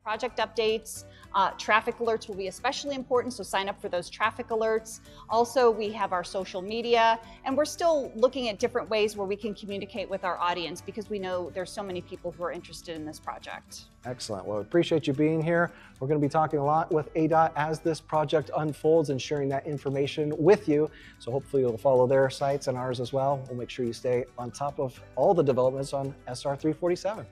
Project updates, traffic alerts will be especially important, so sign up for those traffic alerts. Also, we have our social media, and we're still looking at different ways where we can communicate with our audience because we know there's so many people who are interested in this project. Excellent. Well, appreciate you being here. We're going to be talking a lot with ADOT as this project unfolds and sharing that information with you. So hopefully you'll follow their sites and ours as well. We'll make sure you stay on top of all the developments on SR 347.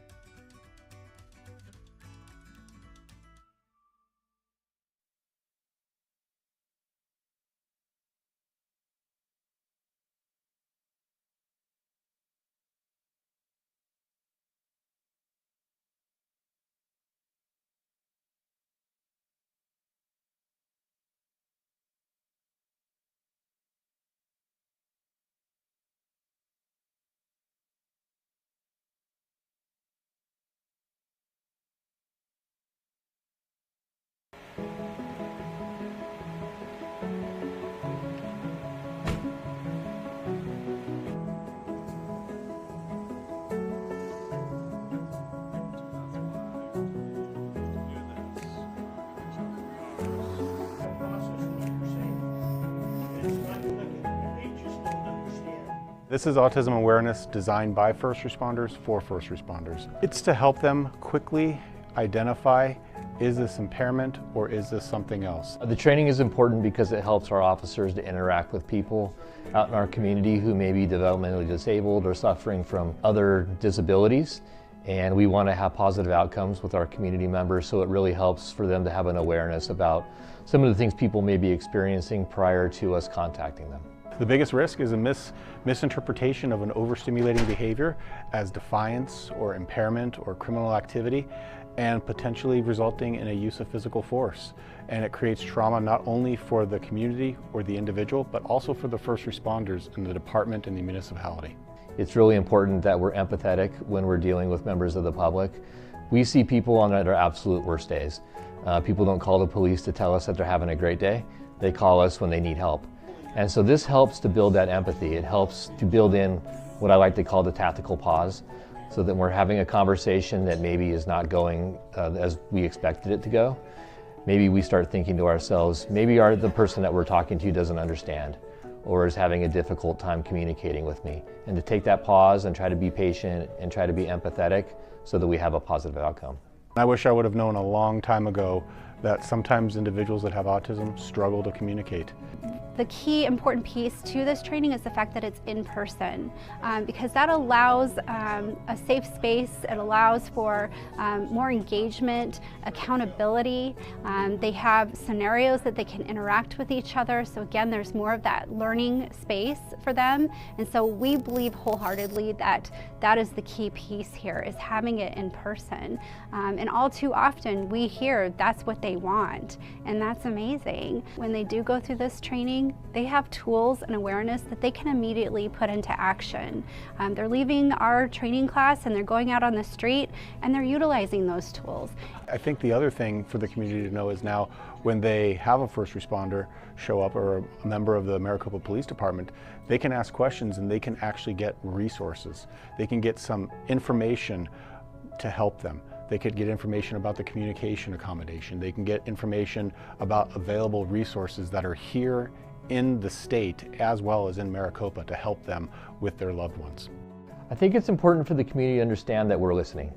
This is autism awareness designed by first responders for first responders. It's to help them quickly identify, is this impairment or is this something else? The training is important because it helps our officers to interact with people out in our community who may be developmentally disabled or suffering from other disabilities. And we want to have positive outcomes with our community members, so it really helps for them to have an awareness about some of the things people may be experiencing prior to us contacting them. The biggest risk is a misinterpretation of an overstimulating behavior as defiance or impairment or criminal activity, and potentially resulting in a use of physical force. And it creates trauma not only for the community or the individual, but also for the first responders in the department and the municipality. It's really important that we're empathetic when we're dealing with members of the public. We see people on their absolute worst days. People don't call the police to tell us that they're having a great day. They call us when they need help. And so this helps to build that empathy. It helps to build in what I like to call the tactical pause, so that we're having a conversation that maybe is not going as we expected it to go. Maybe we start thinking to ourselves, maybe the person that we're talking to doesn't understand or is having a difficult time communicating with me. And to take that pause and try to be patient and try to be empathetic so that we have a positive outcome. I wish I would have known a long time ago that sometimes individuals that have autism struggle to communicate. The key important piece to this training is the fact that it's in person, because that allows a safe space. It allows for more engagement, accountability. They have scenarios that they can interact with each other. So again, there's more of that learning space for them. And so we believe wholeheartedly that that is the key piece here, is having it in person. And all too often we hear that's what they want, and that's amazing. When they do go through this training, they have tools and awareness that they can immediately put into action. They're leaving our training class and they're going out on the street and they're utilizing those tools. I think the other thing for the community to know is now when they have a first responder show up or a member of the Maricopa Police Department, they can ask questions and they can actually get resources. They can get some information to help them. They could get information about the communication accommodation. They can get information about available resources that are here in the state as well as in Maricopa to help them with their loved ones. I think it's important for the community to understand that we're listening.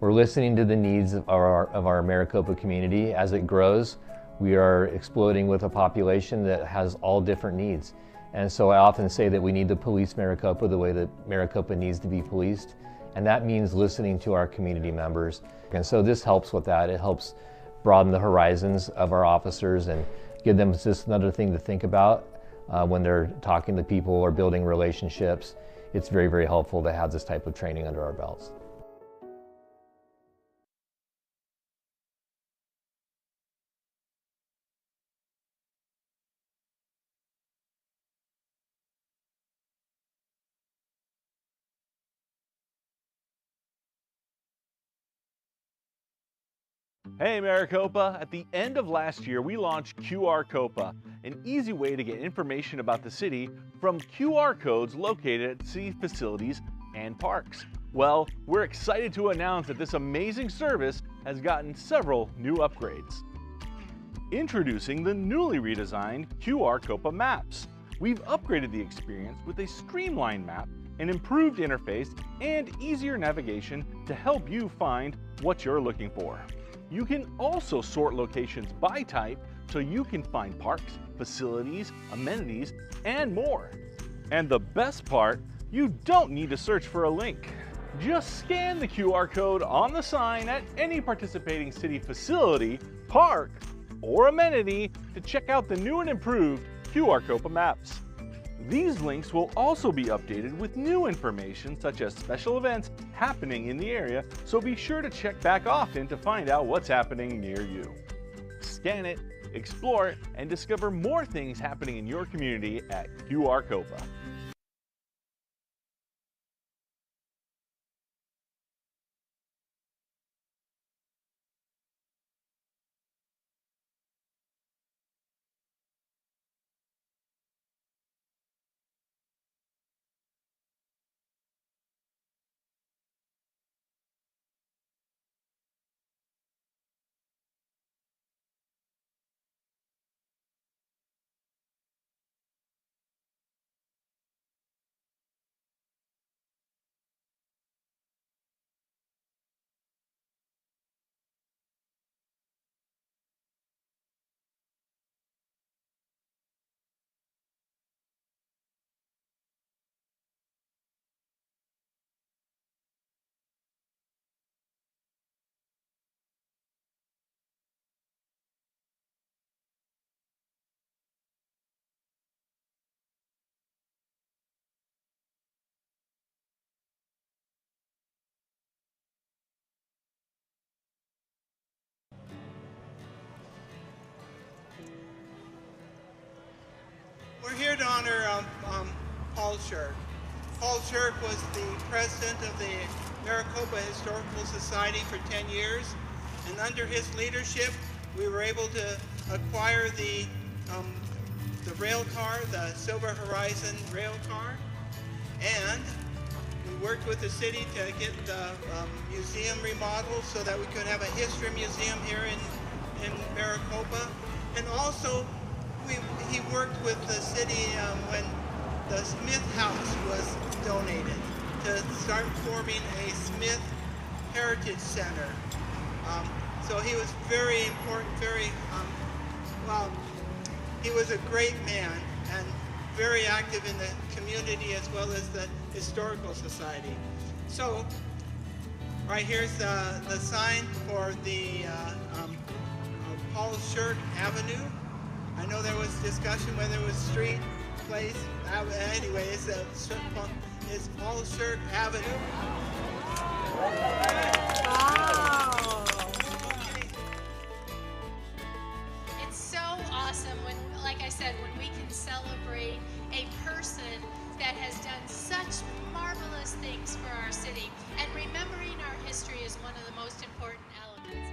We're listening to the needs of our Maricopa community. As it grows, we are exploding with a population that has all different needs. And so I often say that we need to police Maricopa the way that Maricopa needs to be policed. And that means listening to our community members. And so this helps with that. It helps broaden the horizons of our officers and give them just another thing to think about when they're talking to people or building relationships. It's very, very helpful to have this type of training under our belts. Hey Maricopa! At the end of last year, we launched QR Copa, an easy way to get information about the city from QR codes located at city facilities and parks. Well, we're excited to announce that this amazing service has gotten several new upgrades. Introducing the newly redesigned QR Copa Maps. We've upgraded the experience with a streamlined map, an improved interface, and easier navigation to help you find what you're looking for. You can also sort locations by type so you can find parks, facilities, amenities, and more. And the best part, you don't need to search for a link. Just scan the QR code on the sign at any participating city facility, park, or amenity to check out the new and improved QR Copa Maps. These links will also be updated with new information such as special events happening in the area, so be sure to check back often to find out what's happening near you. Scan it, explore it, and discover more things happening in your community at QR Copa. We're here to honor Paul Shirk. Paul Shirk was the president of the Maricopa Historical Society for 10 years, and under his leadership, we were able to acquire the rail car, the Silver Horizon rail car, and we worked with the city to get the museum remodeled so that we could have a history museum here in Maricopa, and also he worked with the city when the Smith House was donated to start forming a Smith Heritage Center. So he was very important, well, he was a great man and very active in the community as well as the Historical Society. So right here's the sign for the Paul Shirk Avenue. I know there was discussion whether it was street, place, anyway, it's Paul Shirk Avenue. Wow. It's so awesome when, like I said, when we can celebrate a person that has done such marvelous things for our city. And remembering our history is one of the most important elements.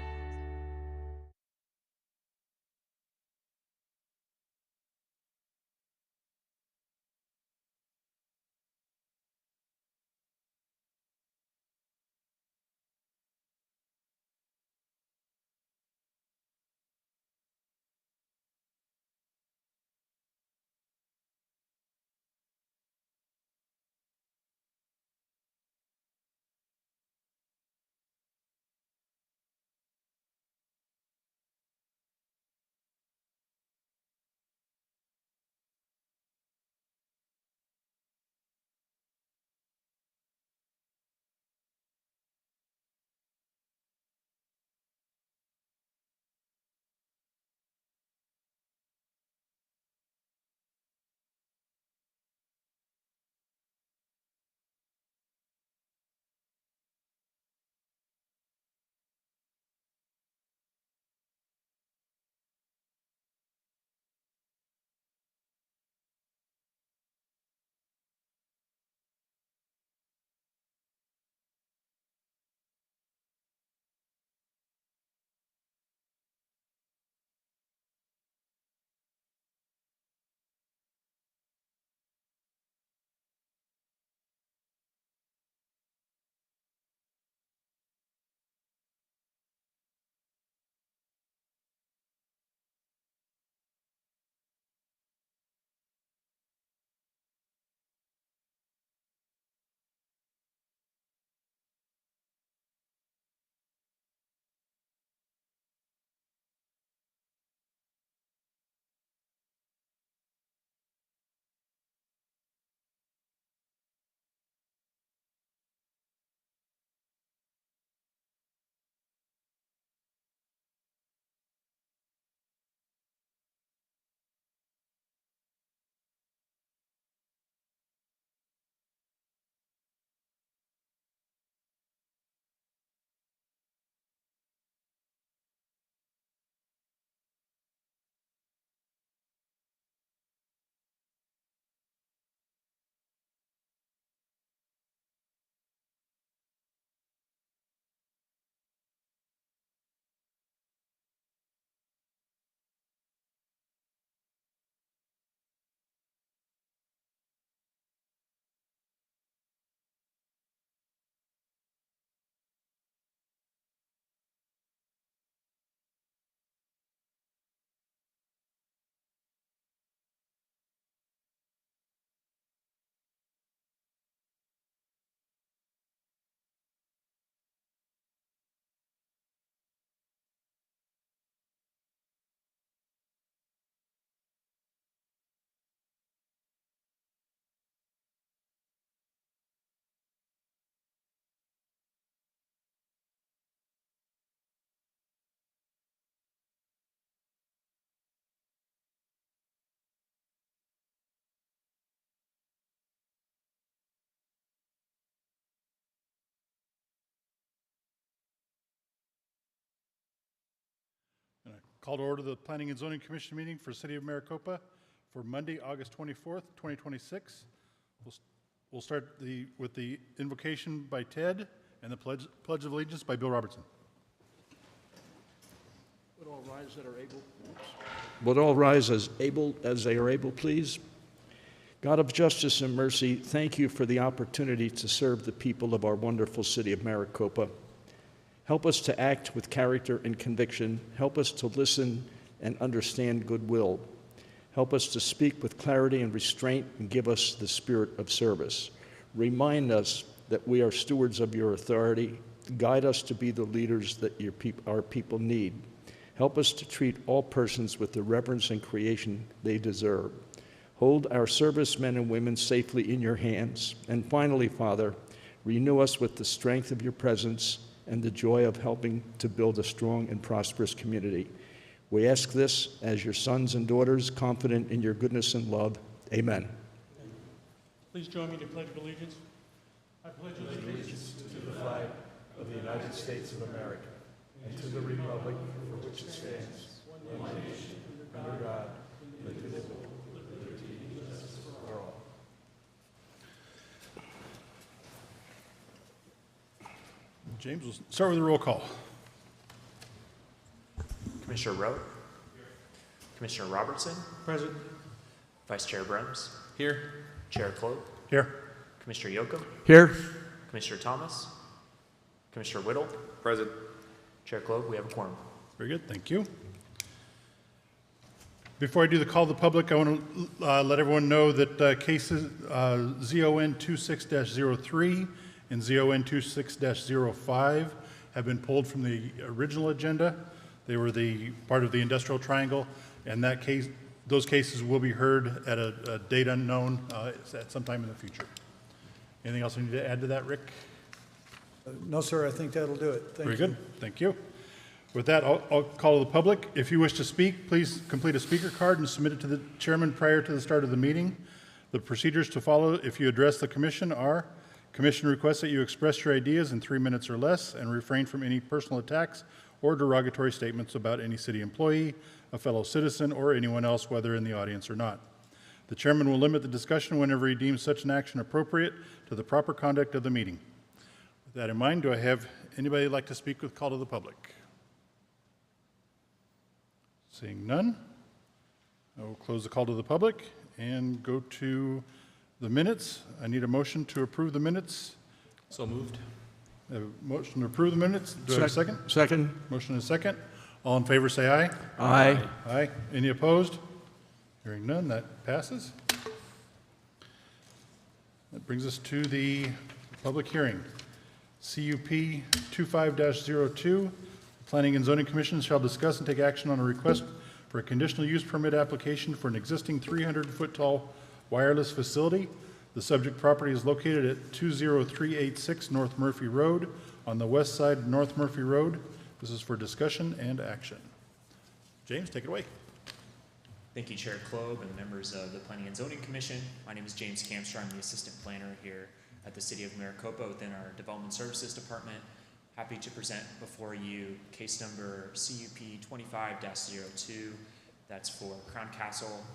Call to order the Planning and Zoning Commission meeting for City of Maricopa for Monday, August 24th, 2026. We'll start with the invocation by Ted and the Pledge of Allegiance by Bill Robertson. Would all rise as they are able, please. God of justice and mercy, thank you for the opportunity to serve the people of our wonderful city of Maricopa. Help us to act with character and conviction. Help us to listen and understand goodwill. Help us to speak with clarity and restraint, and give us the spirit of service. Remind us that we are stewards of your authority. Guide us to be the leaders that our people need. Help us to treat all persons with the reverence and creation they deserve. Hold our servicemen and women safely in your hands. And finally, Father, renew us with the strength of your presence and the joy of helping to build a strong and prosperous community. We ask this as your sons and daughters, confident in your goodness and love. Amen. Please join me in the Pledge of Allegiance. I pledge allegiance to the flag of the United States of America and to the republic for which it stands, one nation, under God, indivisible, with liberty and justice for all. James, we'll start with a roll call. Commissioner Rowe. Commissioner Robertson. Present. Vice Chair Brems. Here. Chair Klob. Here. Commissioner Yocum. Here. Commissioner Thomas. Commissioner Whittle. Present. Chair Klob, we have a quorum. Very good, thank you. Before I do the call to the public, I want to let everyone know that cases ZON 26-03 and ZON 26-05 have been pulled from the original agenda. They were the part of the industrial triangle, and those cases will be heard at a date unknown at some time in the future. Anything else I need to add to that, Rick? No, sir, I think that'll do it. Thank you. Very good, thank you. With that, I'll call to the public. If you wish to speak, please complete a speaker card and submit it to the chairman prior to the start of the meeting. The procedures to follow if you address the commission are: commission requests that you express your ideas in 3 minutes or less and refrain from any personal attacks or derogatory statements about any city employee, a fellow citizen, or anyone else, whether in the audience or not. The chairman will limit the discussion whenever he deems such an action appropriate to the proper conduct of the meeting. With that in mind, do I have anybody who'd like to speak with call to the public? Seeing none, I will close the call to the public and go to the minutes. I need a motion to approve the minutes. So moved. A motion to approve the minutes. Do I have a second? Second. Motion and a second. All in favor say aye. Aye. Aye. Any opposed? Hearing none, that passes. That brings us to the public hearing. CUP 25-02. Planning and Zoning Commission shall discuss and take action on a request for a conditional use permit application for an existing 300-foot tall wireless facility. The subject property is located at 20386 North Murphy Road on the west side of North Murphy Road. This is for discussion and action. James, take it away. Thank you, Chair Klob and members of the Planning and Zoning Commission. My name is James Kamstra. I'm the Assistant Planner here at the City of Maricopa within our Development Services Department. Happy to present before you case number CUP 25-02. That's for Crown Castle.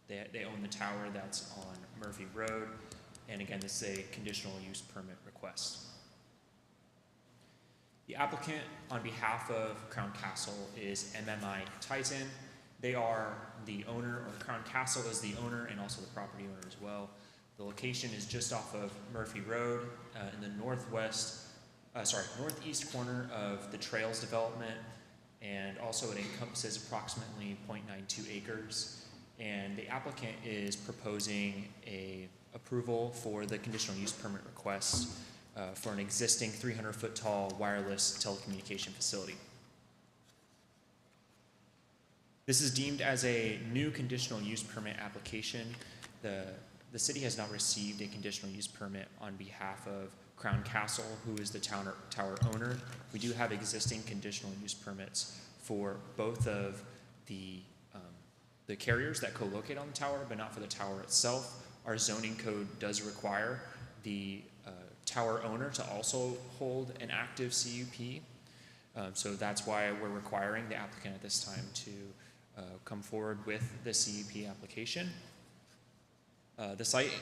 They own the tower that's on Murphy Road. And again, this is a conditional use permit request. The applicant on behalf of Crown Castle is MMI Titan. They are the owner, or Crown Castle is the owner and also the property owner as well. The location is just off of Murphy Road in the northeast corner of the Trails development, and also it encompasses approximately 0.92 acres. And the applicant is proposing a approval for the conditional use permit request for an existing 300-foot tall wireless telecommunication facility. This is deemed as a new conditional use permit application. The city has not received a conditional use permit on behalf of Crown Castle, who is the tower owner. We do have existing conditional use permits for both of the carriers that co-locate on the tower, but not for the tower itself. Our zoning code does require the tower owner to also hold an active CUP. So that's why we're requiring the applicant at this time to come forward with the CUP application. The site,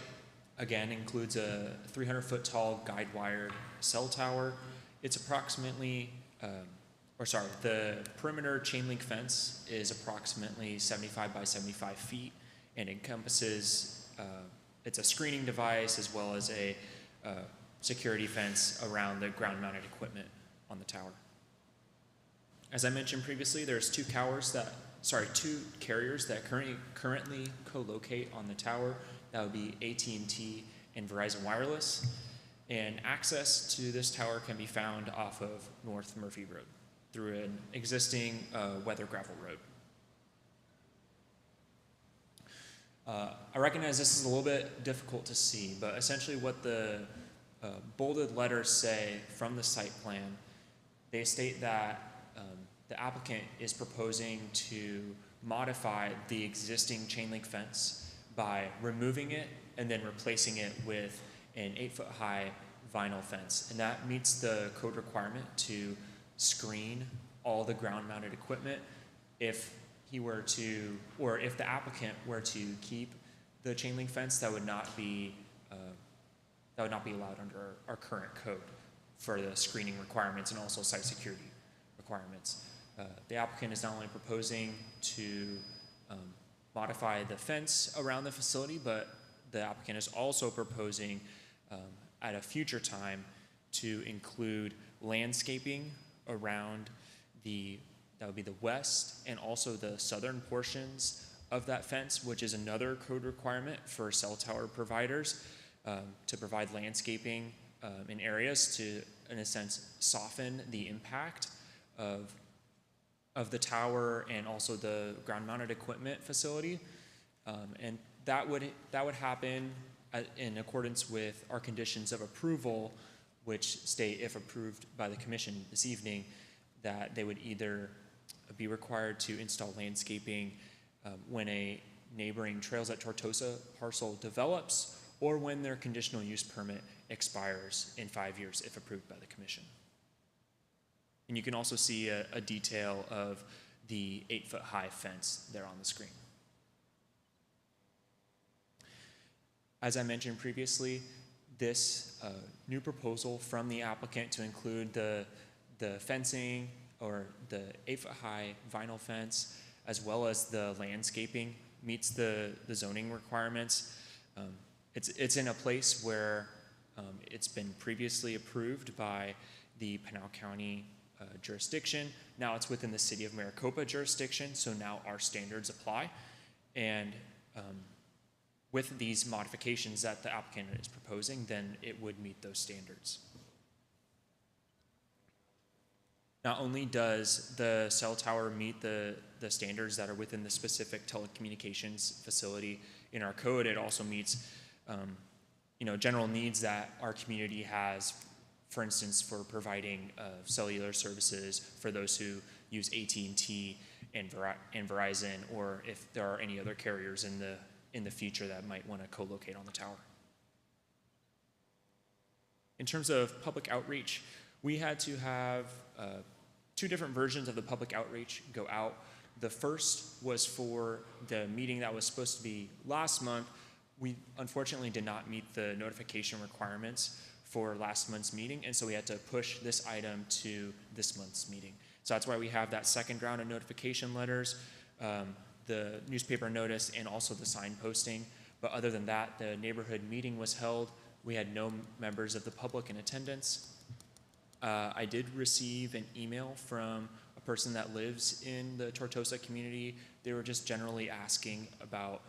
again, includes a 300-foot tall guide wire cell tower. It's approximately, the perimeter chain link fence is approximately 75 by 75 feet and encompasses, it's a screening device as well as a security fence around the ground mounted equipment on the tower. As I mentioned previously, there's two carriers that currently co-locate on the tower. That would be AT&T and Verizon Wireless. And access to this tower can be found off of North Murphy Road through an existing weather gravel road. I recognize this is a little bit difficult to see, but essentially what the bolded letters say from the site plan, they state that the applicant is proposing to modify the existing chain link fence by removing it and then replacing it with an 8-foot-high vinyl fence. And that meets the code requirement to screen all the ground-mounted equipment. If he were to, or if the applicant were to keep the chain link fence, that would not be allowed under our current code for the screening requirements and also site security requirements. The applicant is not only proposing to modify the fence around the facility, but the applicant is also proposing at a future time to include landscaping around that would be the west and also the southern portions of that fence, which is another code requirement for cell tower providers to provide landscaping in areas to, in a sense, soften the impact of the tower and also the ground-mounted equipment facility, and that would happen in accordance with our conditions of approval, which state, if approved by the commission this evening, that they would either be required to install landscaping when a neighboring Trails at Tortosa parcel develops, or when their conditional use permit expires in 5 years, if approved by the commission. And you can also see a detail of the 8-foot-high fence there on the screen. As I mentioned previously, this new proposal from the applicant to include the fencing or the 8-foot-high vinyl fence, as well as the landscaping, meets the zoning requirements. It's in a place where it's been previously approved by the Pinal County jurisdiction. Now it's within the city of Maricopa jurisdiction, so now our standards apply. And with these modifications that the applicant is proposing, then it would meet those standards. Not only does the cell tower meet the standards that are within the specific telecommunications facility in our code, it also meets general needs that our community has, for instance, for providing cellular services for those who use AT&T and Verizon, or if there are any other carriers in the future that might want to co-locate on the tower. In terms of public outreach, we had to have 2 different versions of the public outreach go out. The first was for the meeting that was supposed to be last month. We unfortunately did not meet the notification requirements for last month's meeting, and so we had to push this item to this month's meeting. So that's why we have that second round of notification letters, the newspaper notice, and also the sign posting. But other than that, the neighborhood meeting was held. We had no members of the public in attendance. I did receive an email from a person that lives in the Tortosa community. They were just generally asking about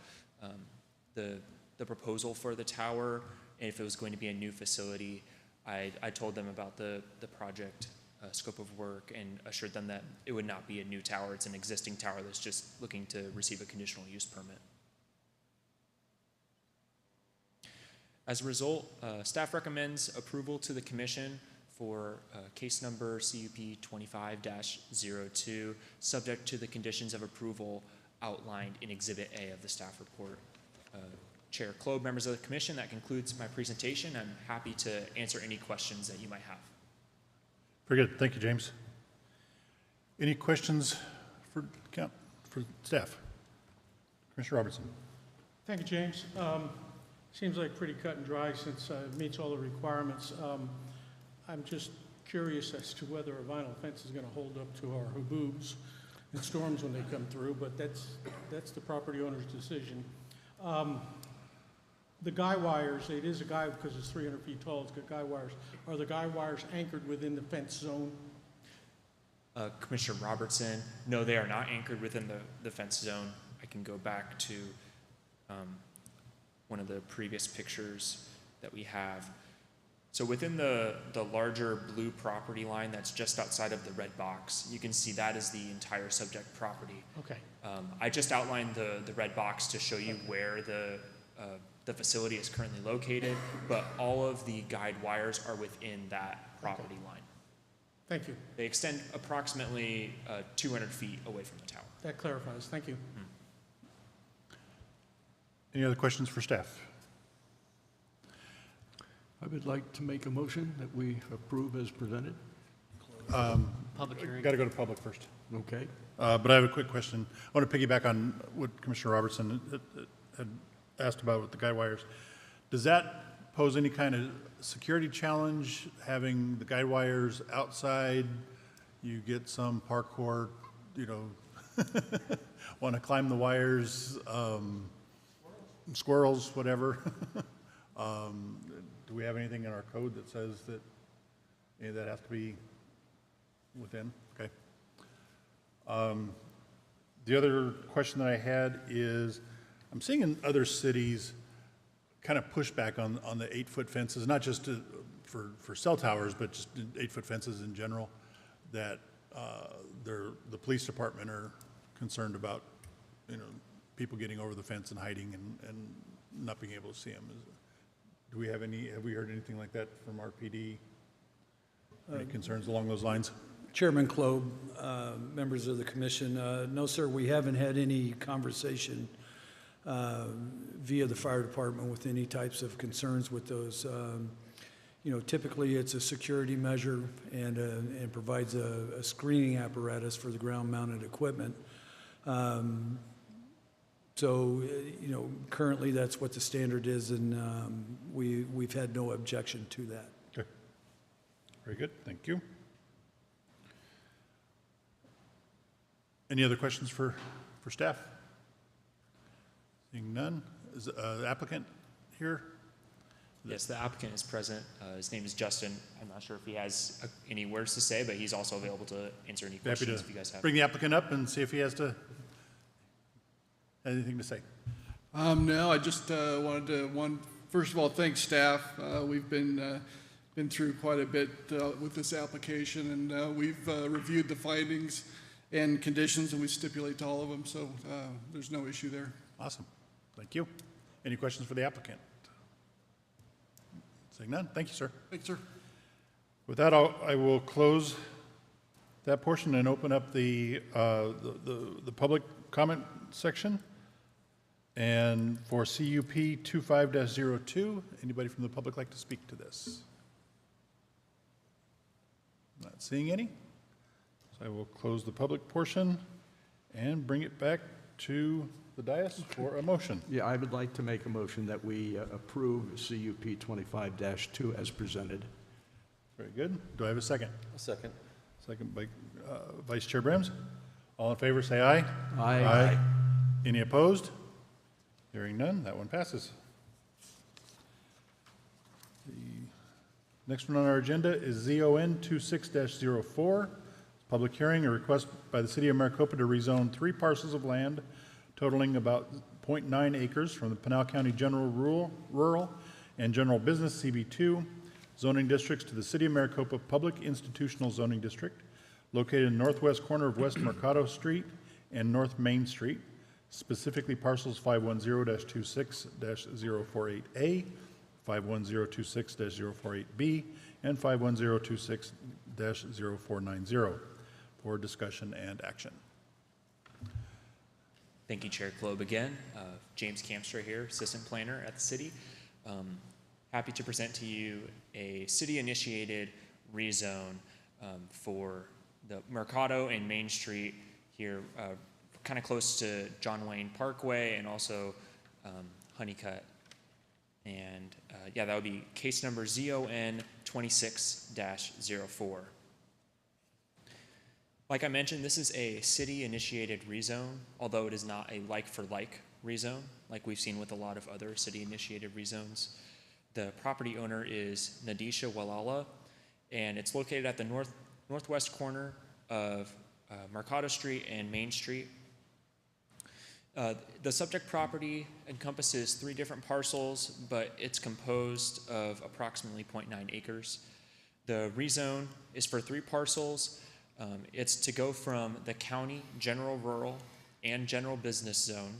the proposal for the tower, and if it was going to be a new facility. I told them about the project scope of work and assured them that it would not be a new tower. It's an existing tower that's just looking to receive a conditional use permit. As a result, staff recommends approval to the commission for case number CUP 25-02, subject to the conditions of approval outlined in Exhibit A of the staff report. Chair Klob, members of the commission, that concludes my presentation. I'm happy to answer any questions that you might have. Very good. Thank you, James. Any questions for staff? Commissioner Robertson. Thank you, James. Seems like pretty cut and dry since it meets all the requirements. I'm just curious as to whether a vinyl fence is going to hold up to our haboobs and storms when they come through, but that's the property owner's decision. The guy wires, it is a guy because it's 300 feet tall, it's got guy wires. Are the guy wires anchored within the fence zone? Commissioner Robertson, no, they are not anchored within the fence zone. I can go back to one of the previous pictures that we have. So within the larger blue property line that's just outside of the red box, you can see that is the entire subject property. Okay. I just outlined the red box to show you where the facility is currently located, but all of the guide wires are within that property line. Thank you. They extend approximately 200 feet away from the tower. That clarifies. Thank you. Any other questions for staff? I would like to make a motion that we approve as presented. Public hearing. Got to go to public first. Okay. But I have a quick question. I want to piggyback on what Commissioner Robertson had asked about with the guide wires. Does that pose any kind of security challenge, having the guide wires outside? You get some parkour, want to climb the wires, squirrels, whatever. Do we have anything in our code that says that any of that has to be within? Okay. The other question that I had is, I'm seeing in other cities kind of pushback on the 8-foot fences, not just for cell towers, but just 8-foot fences in general, that the police department are concerned about, people getting over the fence and hiding and not being able to see them. Have we heard anything like that from RPD? Any concerns along those lines? Chairman Klob, members of the commission, no, sir, we haven't had any conversation via the fire department with any types of concerns with those. Typically it's a security measure and provides a screening apparatus for the ground-mounted equipment. So, currently that's what the standard is, and we've had no objection to that. Okay. Very good. Thank you. Any other questions for staff? Seeing none. Is the applicant here? Yes, the applicant is present. His name is Justin. I'm not sure if he has any words to say, but he's also available to answer any questions if you guys have. Bring the applicant up and see if he has anything to say. No, I just wanted to, first of all, thank staff. We've been through quite a bit with this application, and we've reviewed the findings and conditions, and we stipulate to all of them, so there's no issue there. Awesome. Thank you. Any questions for the applicant? Seeing none. Thank you, sir. Thanks, sir. With that, I will close that portion and open up the public comment section. And for CUP 25-02, anybody from the public like to speak to this? Not seeing any. So I will close the public portion and bring it back to the dais for a motion. Yeah, I would like to make a motion that we approve CUP 25-2 as presented. Very good. Do I have a second? A second. Second by Vice Chair Brems. All in favor, say aye. Aye. Aye. Any opposed? Hearing none, that one passes. The next one on our agenda is ZON 26-04. Public hearing, a request by the City of Maricopa to rezone 3 parcels of land totaling about 0.9 acres from the Pinal County General Rural and General Business CB2 zoning districts to the City of Maricopa Public Institutional Zoning District, located in the northwest corner of West Mercado Street and North Main Street, specifically parcels 510-26-048A, 510-26-048B, and 510-26-0490 for discussion and action. Thank you, Chair Klob again. James Kamstra here, Assistant Planner at the City. Happy to present to you a city-initiated rezone for the Mercado and Main Street here, kind of close to John Wayne Parkway and also Honeycutt. And yeah, that would be case number ZON 26-04. Like I mentioned, this is a city-initiated rezone, although it is not a like-for-like rezone, like we've seen with a lot of other city-initiated rezones. The property owner is Nadisha Walala, and it's located at the northwest corner of Mercado Street and Main Street. The subject property encompasses 3 different parcels, but it's composed of approximately 0.9 acres. The rezone is for 3 parcels. It's to go from the county general rural and general business zone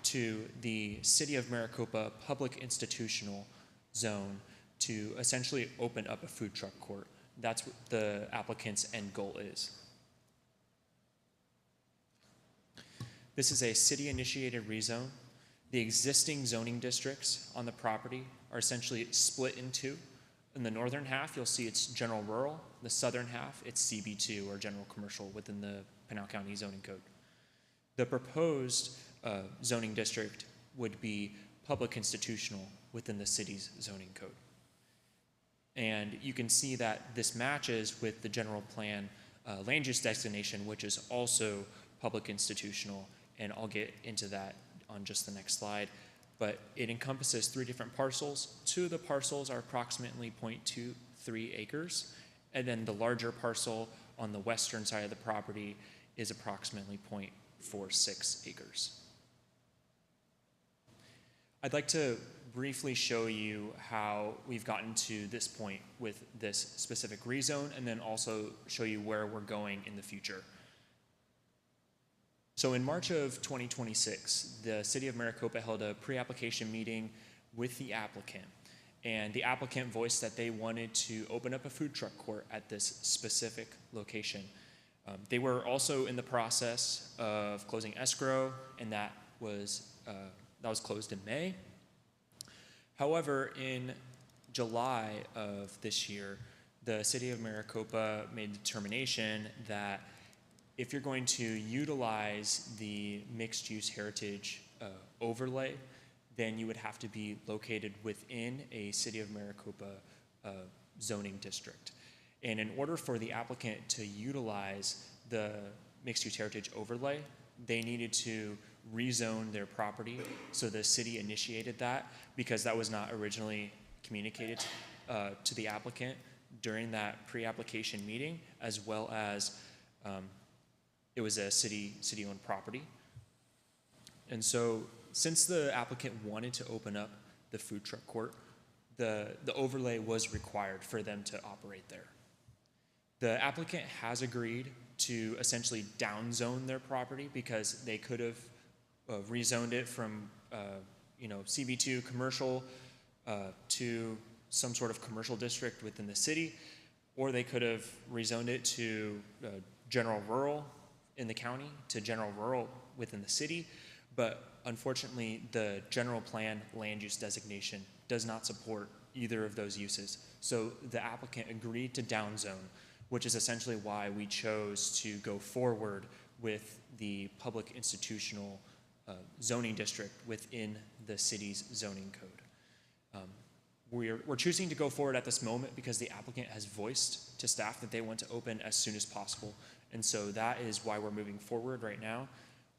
to the City of Maricopa public institutional zone to essentially open up a food truck court. That's what the applicant's end goal is. This is a city-initiated rezone. The existing zoning districts on the property are essentially split in 2. In the northern half, you'll see it's general rural. The southern half, it's CB2 or general commercial within the Pinal County zoning code. The proposed zoning district would be public institutional within the city's zoning code. And you can see that this matches with the general plan land use designation, which is also public institutional, and I'll get into that on just the next slide. But it encompasses 3 different parcels. 2 of the parcels are approximately 0.23 acres, and then the larger parcel on the western side of the property is approximately 0.46 acres. I'd like to briefly show you how we've gotten to this point with this specific rezone, and then also show you where we're going in the future. So in March of 2026, the City of Maricopa held a pre-application meeting with the applicant. And the applicant voiced that they wanted to open up a food truck court at this specific location. They were also in the process of closing escrow, and that was closed in May. However, in July of this year, the City of Maricopa made the determination that if you're going to utilize the mixed-use heritage overlay, then you would have to be located within a City of Maricopa zoning district. And in order for the applicant to utilize the mixed-use heritage overlay, they needed to rezone their property. So the city initiated that because that was not originally communicated to the applicant during that pre-application meeting, as well as it was a city-owned property. And so since the applicant wanted to open up the food truck court, the overlay was required for them to operate there. The applicant has agreed to essentially downzone their property because they could have rezoned it from CB2 commercial to some sort of commercial district within the city, or they could have rezoned it to general rural in the county to general rural within the city. But unfortunately, the general plan land use designation does not support either of those uses. So the applicant agreed to downzone, which is essentially why we chose to go forward with the public institutional zoning district within the city's zoning code. We're choosing to go forward at this moment because the applicant has voiced to staff that they want to open as soon as possible. And so that is why we're moving forward right now.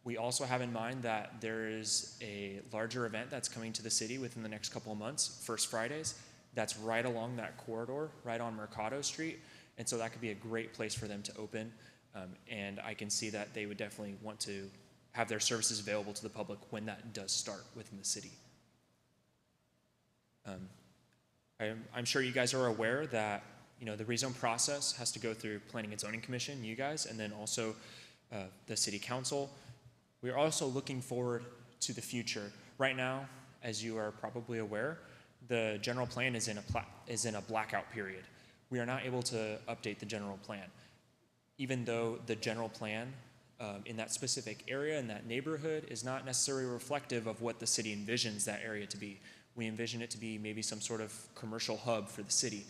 We also have in mind that there is a larger event that's coming to the city within the next couple of months, First Fridays. That's right along that corridor, right on Mercado Street. And so that could be a great place for them to open. And I can see that they would definitely want to have their services available to the public when that does start within the city. I'm sure you guys are aware that the rezone process has to go through Planning and Zoning Commission, you guys, and then also the City Council. We are also looking forward to the future. Right now, as you are probably aware, the general plan is in a blackout period. We are not able to update the general plan, even though the general plan in that specific area, in that neighborhood, is not necessarily reflective of what the city envisions that area to be. We envision it to be maybe some sort of commercial hub for the city.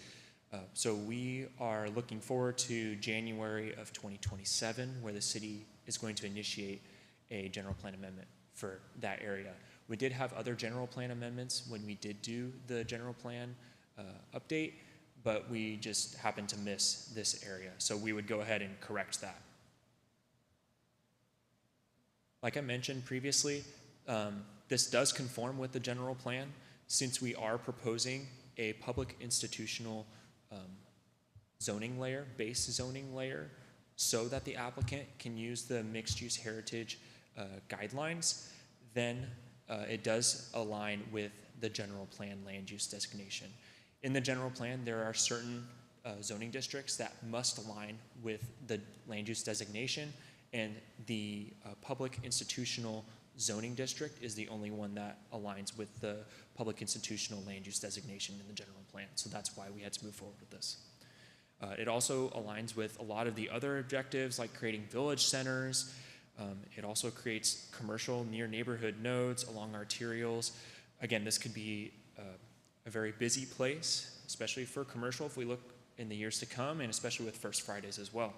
So we are looking forward to January of 2027, where the city is going to initiate a general plan amendment for that area. We did have other general plan amendments when we did do the general plan update, but we just happened to miss this area. So we would go ahead and correct that. Like I mentioned previously, this does conform with the general plan since we are proposing a public institutional zoning layer, base zoning layer, so that the applicant can use the mixed-use heritage guidelines, then it does align with the general plan land use designation. In the general plan, there are certain zoning districts that must align with the land use designation, and the public institutional zoning district is the only one that aligns with the public institutional land use designation in the general plan. So that's why we had to move forward with this. It also aligns with a lot of the other objectives like creating village centers. It also creates commercial near neighborhood nodes along arterials. Again, this could be a very busy place, especially for commercial if we look in the years to come, and especially with First Fridays as well.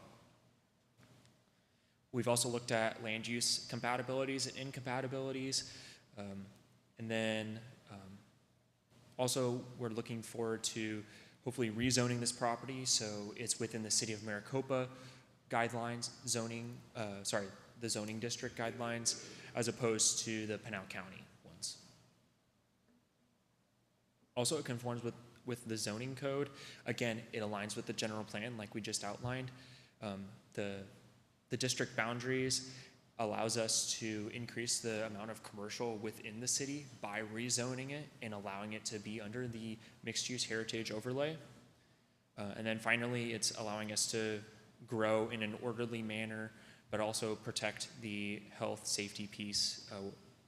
We've also looked at land use compatibilities and incompatibilities. And then also we're looking forward to hopefully rezoning this property so it's within the City of Maricopa guidelines, the zoning district guidelines, as opposed to the Pinal County ones. Also, it conforms with the zoning code. Again, it aligns with the general plan like we just outlined. The district boundaries allows us to increase the amount of commercial within the city by rezoning it and allowing it to be under the mixed-use heritage overlay. And then finally, it's allowing us to grow in an orderly manner, but also protect the health, safety, peace,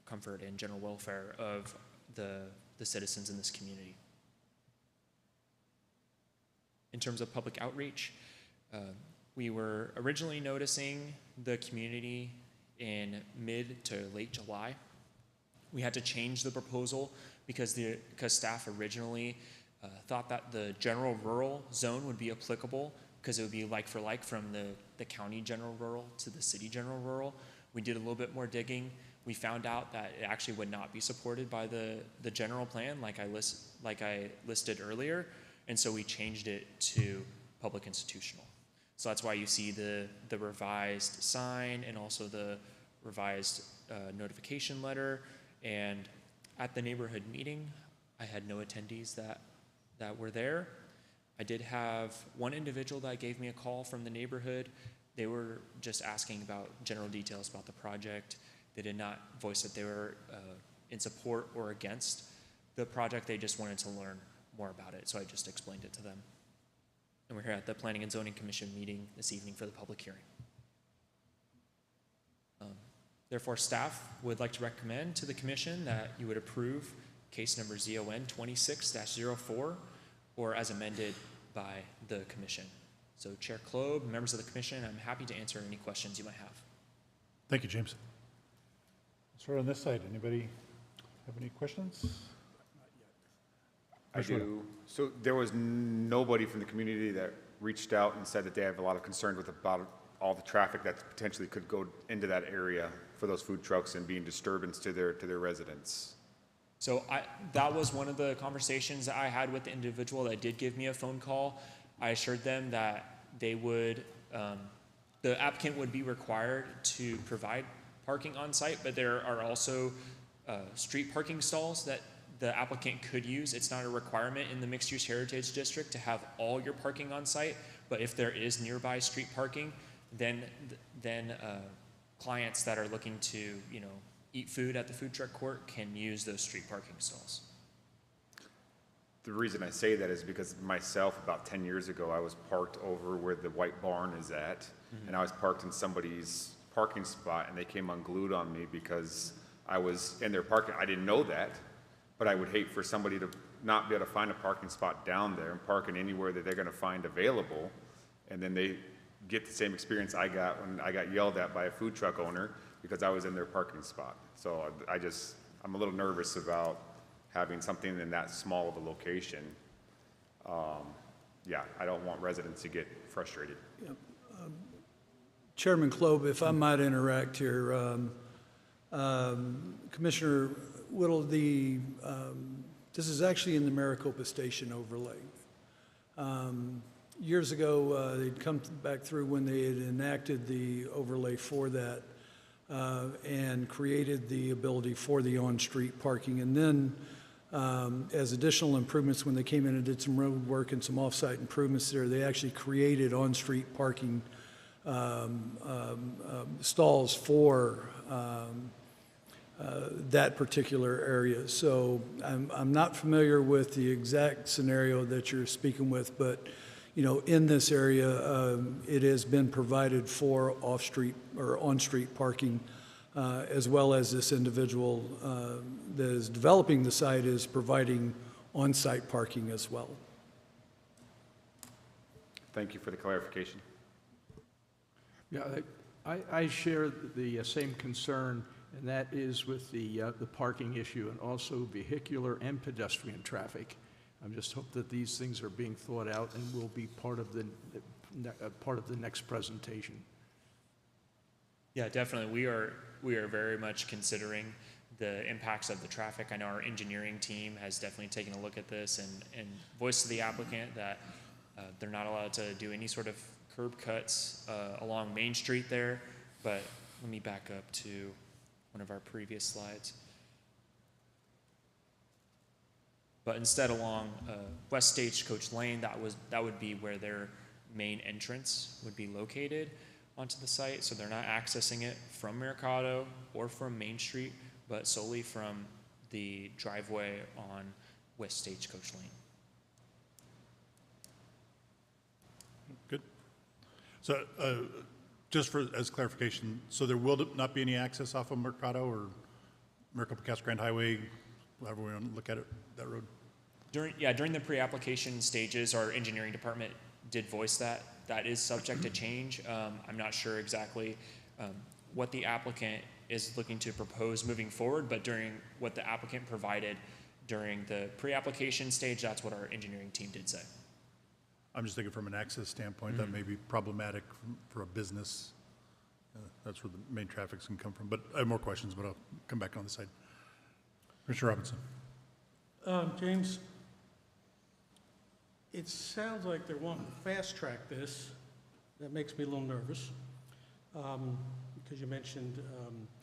comfort, and general welfare of the citizens in this community. In terms of public outreach, we were originally noticing the community in mid to late July. We had to change the proposal because staff originally thought that the general rural zone would be applicable because it would be like for like from the county general rural to the city general rural. We did a little bit more digging. We found out that it actually would not be supported by the general plan like I listed earlier, and so we changed it to public institutional. So that's why you see the revised sign and also the revised notification letter. And at the neighborhood meeting, I had no attendees that were there. I did have one individual that gave me a call from the neighborhood. They were just asking about general details about the project. They did not voice that they were in support or against the project. They just wanted to learn more about it. So I just explained it to them. And we're here at the Planning and Zoning Commission meeting this evening for the public hearing. Therefore, staff would like to recommend to the commission that you would approve case number ZON 26-04 or as amended by the commission. So Chair Kloeb, members of the commission, I'm happy to answer any questions you might have. Thank you, James. Let's start on this side. Anybody have any questions? I do. So there was nobody from the community that reached out and said that they have a lot of concerns about all the traffic that potentially could go into that area for those food trucks and being disturbance to their residents. So that was one of the conversations that I had with the individual that did give me a phone call. I assured them that they would, the applicant would be required to provide parking on site, but there are also street parking stalls that the applicant could use. It's not a requirement in the mixed-use heritage district to have all your parking on site, but if there is nearby street parking, then clients that are looking to, eat food at the food truck court can use those street parking stalls. The reason I say that is because myself, about 10 years ago, I was parked over where the white barn is at, and I was parked in somebody's parking spot, and they came unglued on me because I was in their parking. I didn't know that, but I would hate for somebody to not be able to find a parking spot down there and park in anywhere that they're going to find available, and then they get the same experience I got when I got yelled at by a food truck owner because I was in their parking spot. So I'm a little nervous about having something in that small of a location. yeah, I don't want residents to get frustrated. Yep. Chairman Klob, if I might interact here, Commissioner Whittle, this is actually in the Maricopa Station overlay. Years ago, they'd come back through when they had enacted the overlay for that and created the ability for the on-street parking. And then as additional improvements, when they came in and did some road work and some off-site improvements there, they actually created on-street parking stalls for that particular area. So I'm not familiar with the exact scenario that you're speaking with, but in this area, it has been provided for off-street or on-street parking, as well as this individual that is developing the site is providing on-site parking as well. Thank you for the clarification. Yeah, I share the same concern, and that is with the parking issue and also vehicular and pedestrian traffic. I just hope that these things are being thought out and will be part of the next presentation. Yeah, definitely. We are very much considering the impacts of the traffic. I know our engineering team has definitely taken a look at this and voiced to the applicant that they're not allowed to do any sort of curb cuts along Main Street there. But let me back up to one of our previous slides. But instead along West Stagecoach Lane, that would be where their main entrance would be located onto the site. So they're not accessing it from Mercado or from Main Street, but solely from the driveway on West Stagecoach Lane. Good. So just as clarification, so there will not be any access off of Mercado or Maricopa Casa Grande Highway, however we want to look at it, that road? During the pre-application stages, our engineering department did voice that. That is subject to change. I'm not sure exactly what the applicant is looking to propose moving forward, but during what the applicant provided during the pre-application stage, that's what our engineering team did say. I'm just thinking from an access standpoint, that may be problematic for a business. That's where the main traffic's can come from. But I have more questions, but I'll come back on the side. Commissioner Robinson. James, it sounds like they're wanting to fast track this. That makes me a little nervous because you mentioned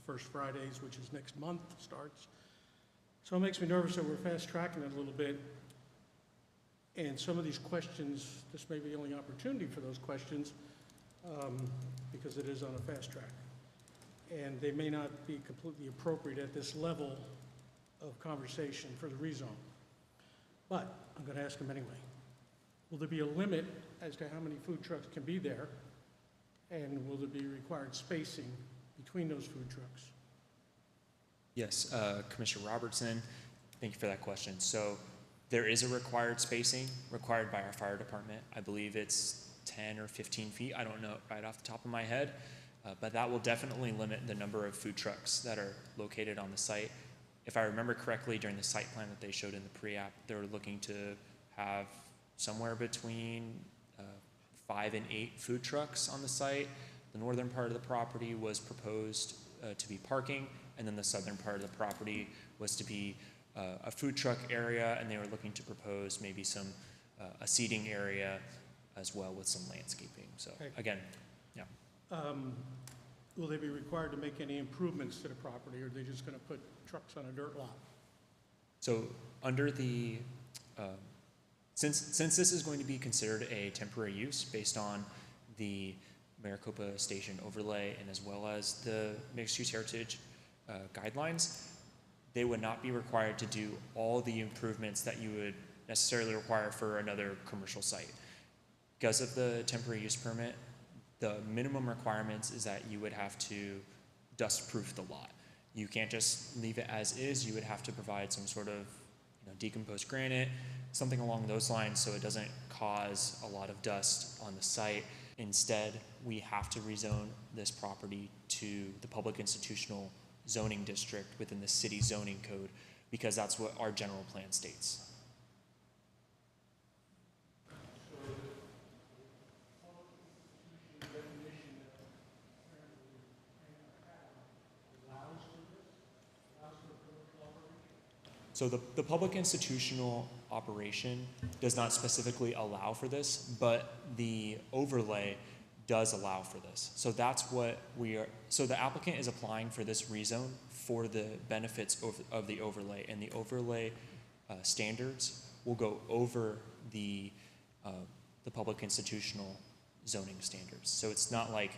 First Fridays, which is next month, starts. So it makes me nervous that we're fast tracking it a little bit. And some of these questions, this may be the only opportunity for those questions because it is on a fast track. And they may not be completely appropriate at this level of conversation for the rezone. But I'm going to ask them anyway. Will there be a limit as to how many food trucks can be there? And will there be required spacing between those food trucks? Yes, Commissioner Robertson, thank you for that question. So there is a required spacing required by our fire department. I believe it's 10 or 15 feet. I don't know right off the top of my head, but that will definitely limit the number of food trucks that are located on the site. If I remember correctly, during the site plan that they showed in the pre-app, they were looking to have somewhere between 5 and 8 food trucks on the site. The northern part of the property was proposed to be parking, and then the southern part of the property was to be a food truck area, and they were looking to propose maybe some a seating area as well with some landscaping. So again, yeah. Will they be required to make any improvements to the property, or are they just going to put trucks on a dirt lot? So under the since this is going to be considered a temporary use based on the Maricopa Station overlay and as well as the mixed-use heritage guidelines, they would not be required to do all the improvements that you would necessarily require for another commercial site. Because of the temporary use permit, the minimum requirements is that you would have to dust-proof the lot. You can't just leave it as is. You would have to provide some sort of decomposed granite, something along those lines so it doesn't cause a lot of dust on the site. Instead, we have to rezone this property to the public institutional zoning district within the city zoning code because that's what our general plan states. So So the public institutional operation does not specifically allow for this, but the overlay does allow for this. So that's what we are, so the applicant is applying for this rezone for the benefits of the overlay, and the overlay standards will go over the public institutional zoning standards. So it's not like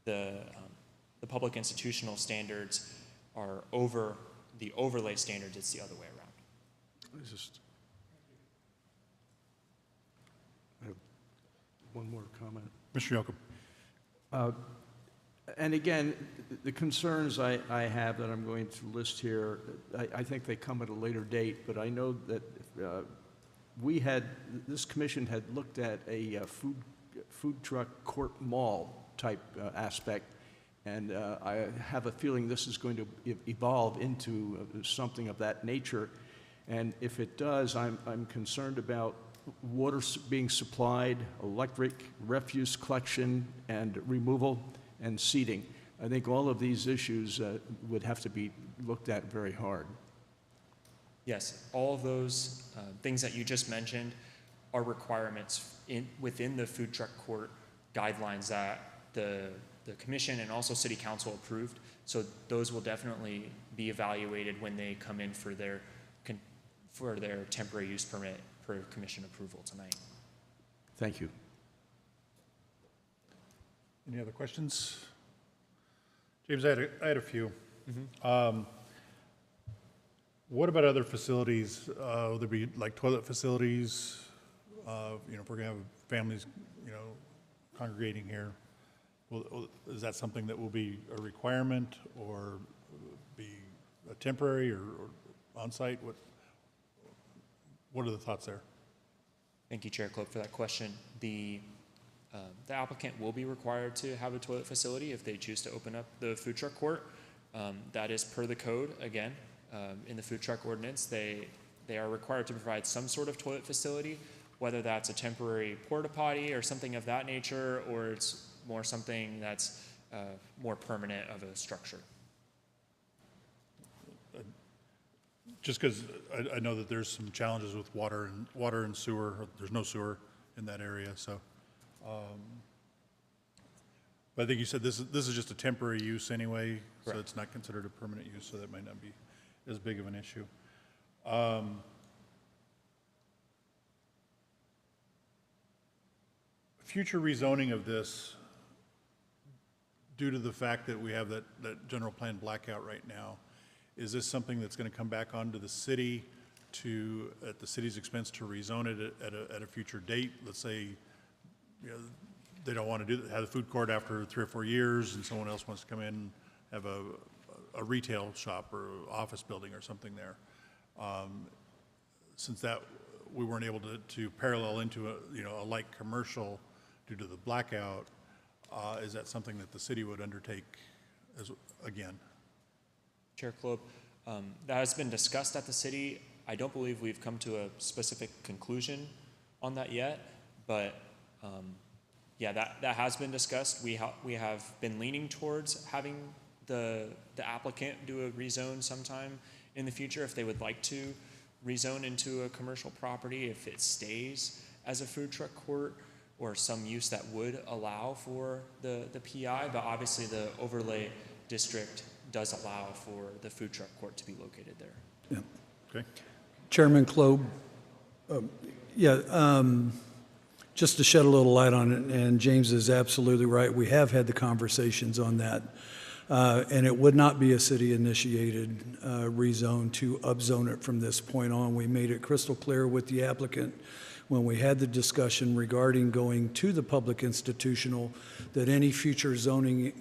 the public institutional standards are over the overlay standards, it's the other way around. I have one more comment. Mr. Yocum. And again, the concerns I have that I'm going to list here, I think they come at a later date, but I know that this commission had looked at a food truck court mall type aspect, and I have a feeling this is going to evolve into something of that nature. And if it does, I'm concerned about water being supplied, electric, refuse collection and removal, and seating. I think all of these issues would have to be looked at very hard. Yes, all of those things that you just mentioned are requirements within the food truck court guidelines that the commission and also city council approved. So those will definitely be evaluated when they come in for their temporary use permit for commission approval tonight. Thank you. Any other questions? James, I had a few. Mm-hmm. What about other facilities? Will there be like toilet facilities? If we're gonna have families, congregating here, is that something that will be a requirement or be a temporary or on-site? What are the thoughts there? Thank you, Chair Klopp, for that question. The applicant will be required to have a toilet facility if they choose to open up the food truck court. That is per the code, again. In the food truck ordinance, they are required to provide some sort of toilet facility, whether that's a temporary porta potty or something of that nature, or it's more something that's more permanent of a structure. Just because I know that there's some challenges with water and sewer. There's no sewer in that area, so. But I think you said this is just a temporary use anyway, correct. So it's not considered a permanent use, so that might not be as big of an issue. Future rezoning of this, due to the fact that we have that general plan blackout right now, is this something that's going to come back onto the city at the city's expense to rezone it at a future date? Let's say, they don't want to have the food court after 3 or 4 years, and someone else wants to come in and have a retail shop or office building or something there. Since that we weren't able to parallel into a light commercial due to the blackout, is that something that the city would undertake again? Chair Klopp, that has been discussed at the city. I don't believe we've come to a specific conclusion on that yet, but yeah, that has been discussed. We have been leaning towards having the applicant do a rezone sometime in the future if they would like to rezone into a commercial property, if it stays as a food truck court or some use that would allow for the PI, but obviously the overlay district does allow for the food truck court to be located there. Yeah. Okay. Chairman Klob, just to shed a little light on it, and James is absolutely right, we have had the conversations on that. And it would not be a city-initiated rezone to upzone it from this point on. We made it crystal clear with the applicant when we had the discussion regarding going to the public institutional that any future zoning,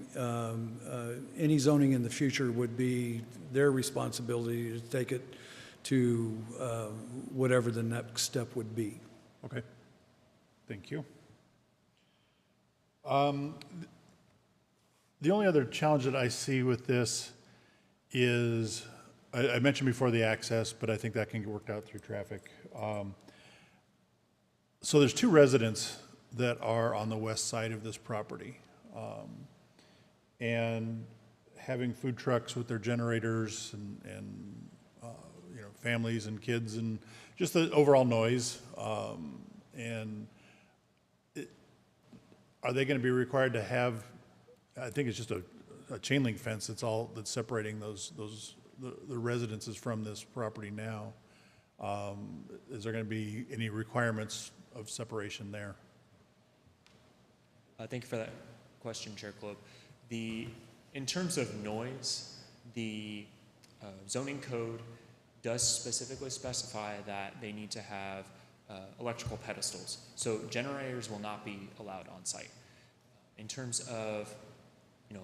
any zoning in the future would be their responsibility to take it to whatever the next step would be. Okay. Thank you. The only other challenge that I see with this is, I mentioned before the access, but I think that can get worked out through traffic. So there's 2 residents that are on the west side of this property. And having food trucks with their generators and families and kids and just the overall noise. And are they going to be required to have, I think it's just a chain link fence that's separating the residences from this property now. Is there going to be any requirements of separation there? Thank you for that question, Chair Klob. In terms of noise, the zoning code does specifically specify that they need to have electrical pedestals. So generators will not be allowed on site. In terms of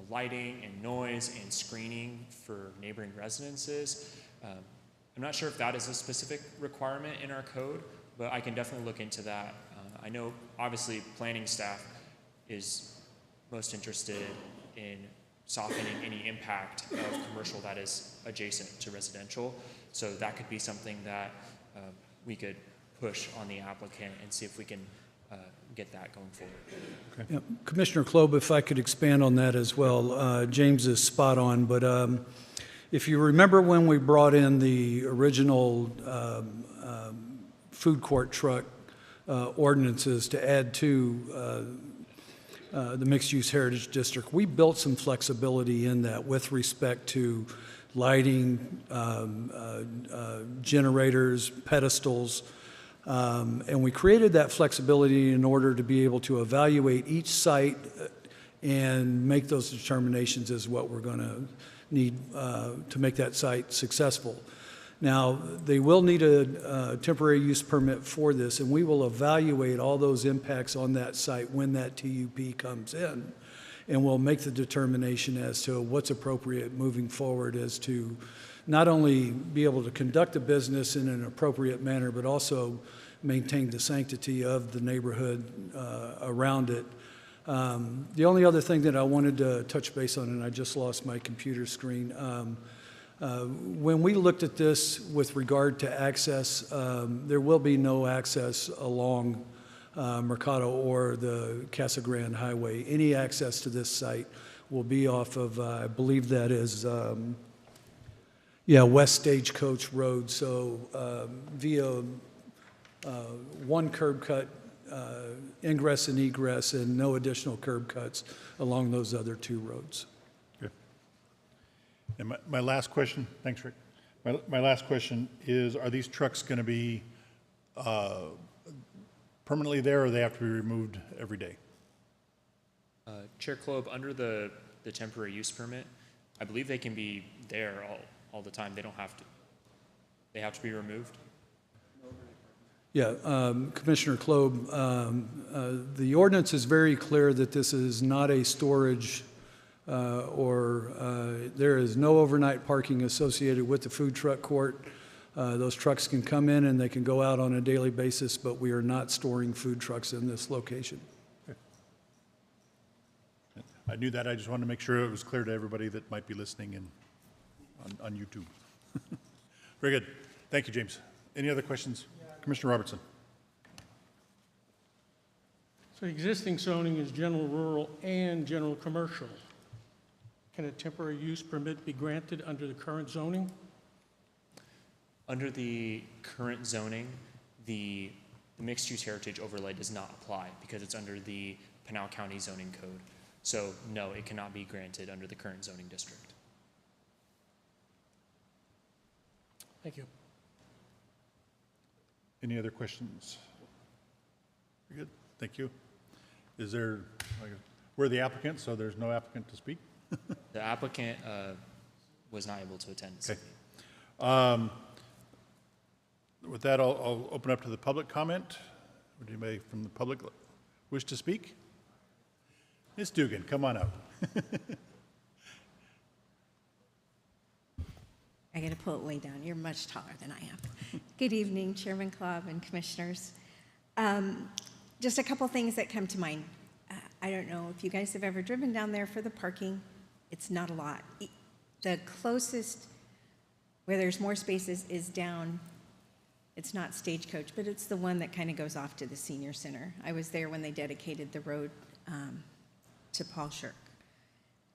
lighting and noise and screening for neighboring residences, I'm not sure if that is a specific requirement in our code, but I can definitely look into that. I know obviously planning staff is most interested in softening any impact of commercial that is adjacent to residential. So that could be something that we could push on the applicant and see if we can get that going forward. Okay. Yeah, Commissioner Klob, if I could expand on that as well. James is spot on, but if you remember when we brought in the original food court truck ordinances to add to the mixed-use heritage district, we built some flexibility in that with respect to lighting, generators, pedestals, and we created that flexibility in order to be able to evaluate each site and make those determinations as what we're going to need to make that site successful. Now, they will need a temporary use permit for this, and we will evaluate all those impacts on that site when that TUP comes in, and we'll make the determination as to what's appropriate moving forward as to not only be able to conduct a business in an appropriate manner, but also maintain the sanctity of the neighborhood around it. The only other thing that I wanted to touch base on, and I just lost my computer screen, when we looked at this with regard to access, there will be no access along Mercado or the Casa Grande Highway. Any access to this site will be off of, I believe that is, West Stagecoach Road. So via one curb cut, ingress and egress, and no additional curb cuts along those other two roads. And my last question, thanks, Rick. My last question is, are these trucks going to be permanently there, or they have to be removed every day? Chair Klob, under the temporary use permit, I believe they can be there all the time. They don't have to. They have to be removed. Yeah, Commissioner Klob, the ordinance is very clear that this is not a storage there is no overnight parking associated with the food truck court. Those trucks can come in and they can go out on a daily basis, but we are not storing food trucks in this location. Okay. I knew that. I just wanted to make sure it was clear to everybody that might be listening and on YouTube. Very good. Thank you, James. Any other questions? Commissioner Robertson. So existing zoning is general rural and general commercial. Can a temporary use permit be granted under the current zoning? Under the current zoning, the mixed-use heritage overlay does not apply because it's under the Pinal County zoning code. So no, it cannot be granted under the current zoning district. Thank you. Any other questions? Very good. Thank you. Is there, we're the applicant, so there's no applicant to speak? The applicant was not able to attend this evening. With that, I'll open up to the public comment. Would anybody from the public wish to speak? Ms. Dugan, come on up. I got to pull it way down. You're much taller than I am. Good evening, Chairman Klob and commissioners. Just a couple things that come to mind. I don't know if you guys have ever driven down there for the parking. It's not a lot. The closest where there's more spaces is down. It's not Stagecoach, but it's the one that kind of goes off to the senior center. I was there when they dedicated the road to Paul Shirk.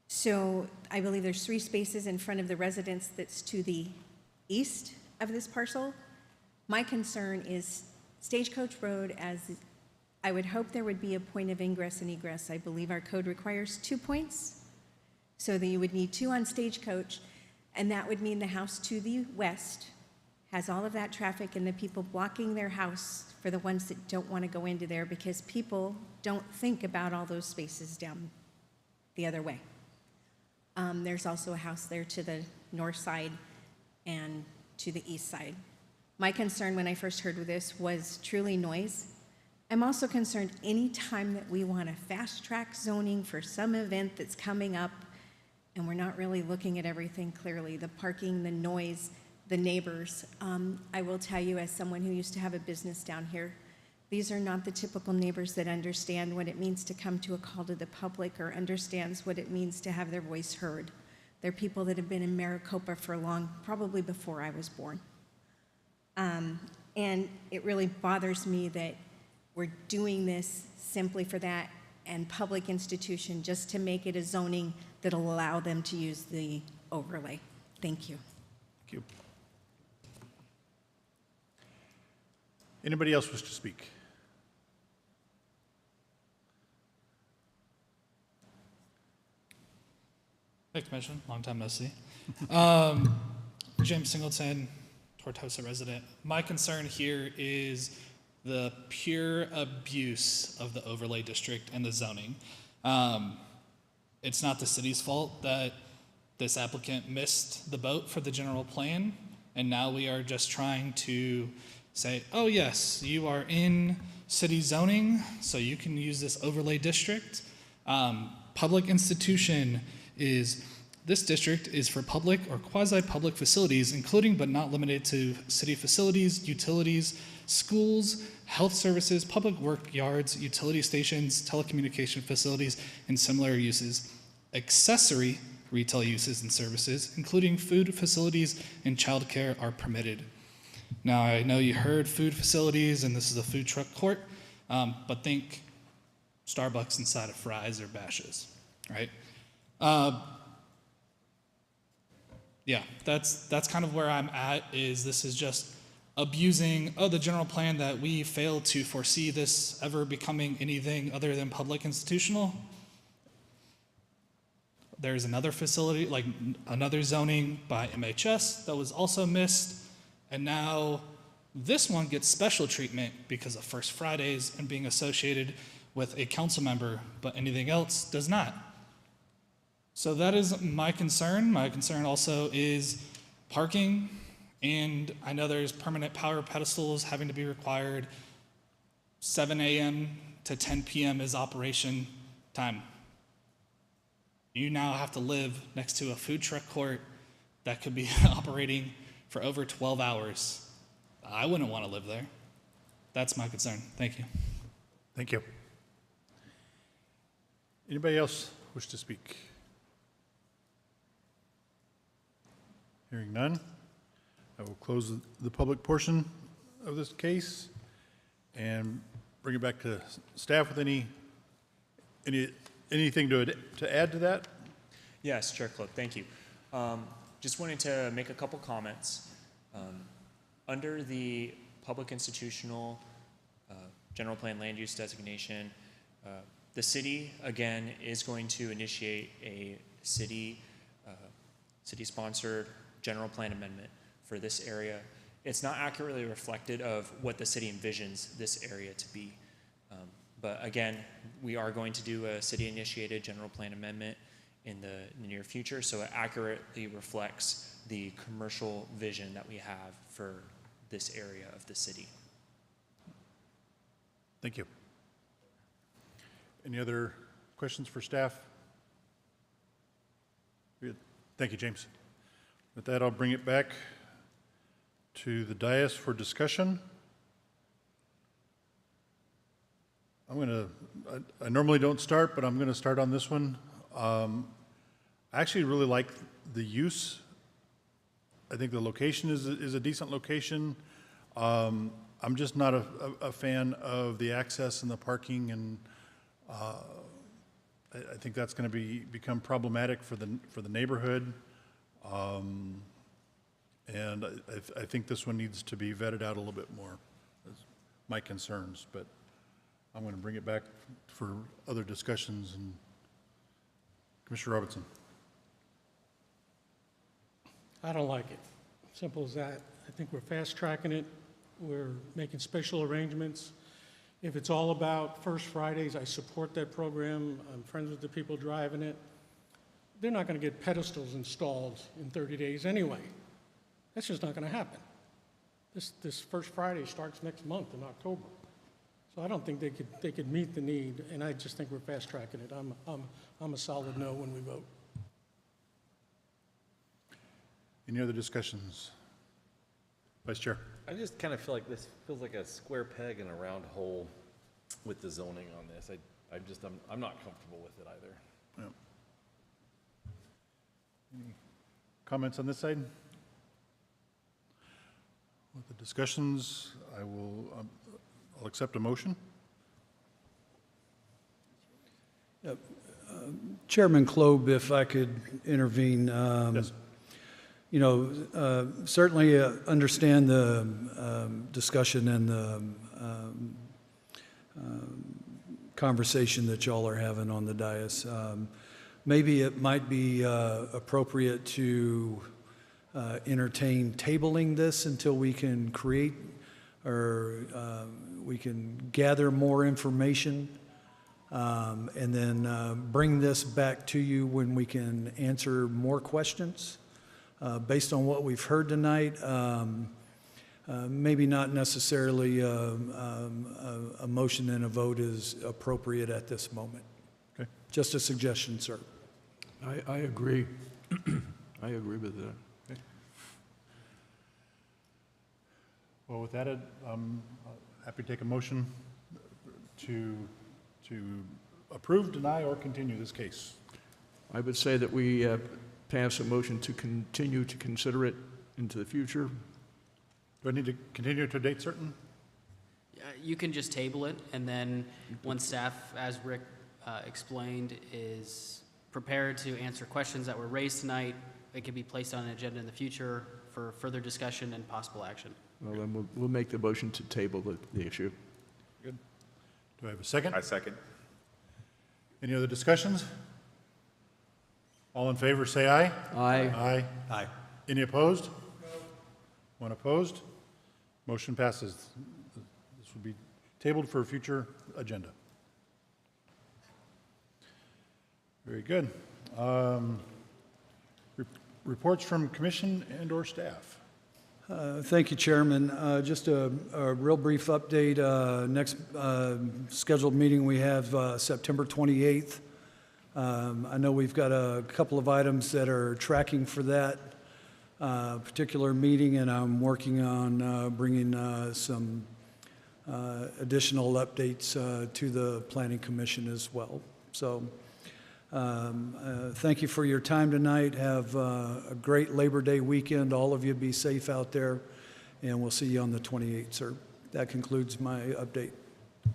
So I believe there's 3 spaces in front of the residence that's to the east of this parcel. My concern is Stagecoach Road, as I would hope there would be a point of ingress and egress. I believe our code requires 2 points, so that you would need 2 on Stagecoach, and that would mean the house to the west has all of that traffic and the people blocking their house for the ones that don't want to go into there because people don't think about all those spaces down the other way. There's also a house there to the north side and to the east side. My concern when I first heard of this was truly noise. I'm also concerned any time that we want to fast track zoning for some event that's coming up and we're not really looking at everything clearly, the parking, the noise, the neighbors. I will tell you, as someone who used to have a business down here, these are not the typical neighbors that understand what it means to come to a call to the public or understands what it means to have their voice heard. They're people that have been in Maricopa for long, probably before I was born. And it really bothers me that we're doing this simply for that and public institution just to make it a zoning that'll allow them to use the overlay. Thank you. Thank you. Anybody else wish to speak? Hey, Commission, long time no see. James Singleton, Tortosa resident. My concern here is the pure abuse of the overlay district and the zoning. It's not the city's fault that this applicant missed the boat for the general plan, and now we are just trying to say, oh yes, you are in city zoning, so you can use this overlay district. Public institution is, this district is for public or quasi-public facilities, including but not limited to city facilities, utilities, schools, health services, public work yards, utility stations, telecommunication facilities, and similar uses. Accessory retail uses and services, including food facilities and childcare, are permitted. Now, I know you heard food facilities, and this is a food truck court, but think Starbucks inside of Fry's or Bash's, right? Yeah, that's kind of where I'm at, is this is just abusing the general plan that we failed to foresee this ever becoming anything other than public institutional. There's another facility, like another zoning by MHS that was also missed, and now this one gets special treatment because of First Fridays and being associated with a council member, but anything else does not. So that is my concern. My concern also is parking, and I know there's permanent power pedestals having to be required. 7 a.m. to 10 p.m. is operation time. You now have to live next to a food truck court that could be operating for over 12 hours. I wouldn't want to live there. That's my concern. Thank you. Thank you. Anybody else wish to speak? Hearing none, I will close the public portion of this case and bring it back to staff with anything to add to that? Yes, Chair Club, thank you. Just wanted to make a couple comments. Under the public institutional general plan land use designation, the city, again, is going to initiate a city-sponsored general plan amendment for this area. It's not accurately reflected of what the city envisions this area to be. But again, we are going to do a city-initiated general plan amendment in the near future, so it accurately reflects the commercial vision that we have for this area of the city. Thank you. Any other questions for staff? Good. Thank you, James. With that, I'll bring it back to the dais for discussion. I normally don't start, but I'm going to start on this one. I actually really like the use. I think the location is a decent location. I'm just not a fan of the access and the parking, and I think that's going to become problematic for the neighborhood. And I think this one needs to be vetted out a little bit more. That's my concerns, but I'm going to bring it back for other discussions. And Commissioner Robertson. I don't like it. Simple as that. I think we're fast tracking it. We're making special arrangements. If it's all about First Fridays, I support that program. I'm friends with the people driving it. They're not going to get pedestals installed in 30 days anyway. That's just not going to happen. This First Friday starts next month in October. So I don't think they could meet the need, and I just think we're fast tracking it. I'm a solid no when we vote. Any other discussions? Vice Chair. I just kind of feel like this feels like a square peg in a round hole with the zoning on this. I'm not comfortable with it either. Yep. Any comments on this side? With the discussions, I'll accept a motion. Chairman Klob, if I could intervene. Yes. You know, certainly understand the discussion and the conversation that y'all are having on the dais. Maybe it might be appropriate to entertain tabling this until we can create or we can gather more information and then bring this back to you when we can answer more questions. Based on what we've heard tonight, maybe not necessarily a motion and a vote is appropriate at this moment. Okay. Just a suggestion, sir. I agree. I agree with that. Okay. Well, with that, I'm happy to take a motion to approve, deny, or continue this case. I would say that we pass a motion to continue to consider it into the future. Do I need to continue to a date certain? You can just table it, and then when staff, as Rick explained, is prepared to answer questions that were raised tonight, it can be placed on an agenda in the future for further discussion and possible action. Well, then we'll make the motion to table the issue. Good. Do I have a second? I second. Any other discussions? All in favor, say aye. Aye. Aye. Aye. Any opposed? No. One opposed? Motion passes. This will be tabled for a future agenda. Very good. Reports from commission and or staff. Thank you, Chairman. Just a real brief update. Next scheduled meeting we have September 28th. I know we've got a couple of items that are tracking for that particular meeting, and I'm working on bringing some additional updates to the Planning Commission as well. So thank you for your time tonight. Have a great Labor Day weekend. All of you be safe out there, and we'll see you on the 28th, sir. That concludes my update.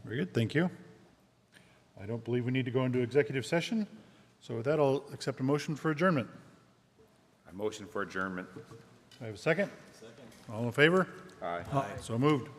Very good. Thank you. I don't believe we need to go into executive session. So with that, I'll accept a motion for adjournment. I motion for adjournment. I have a second? Second. All in favor? Aye. So moved.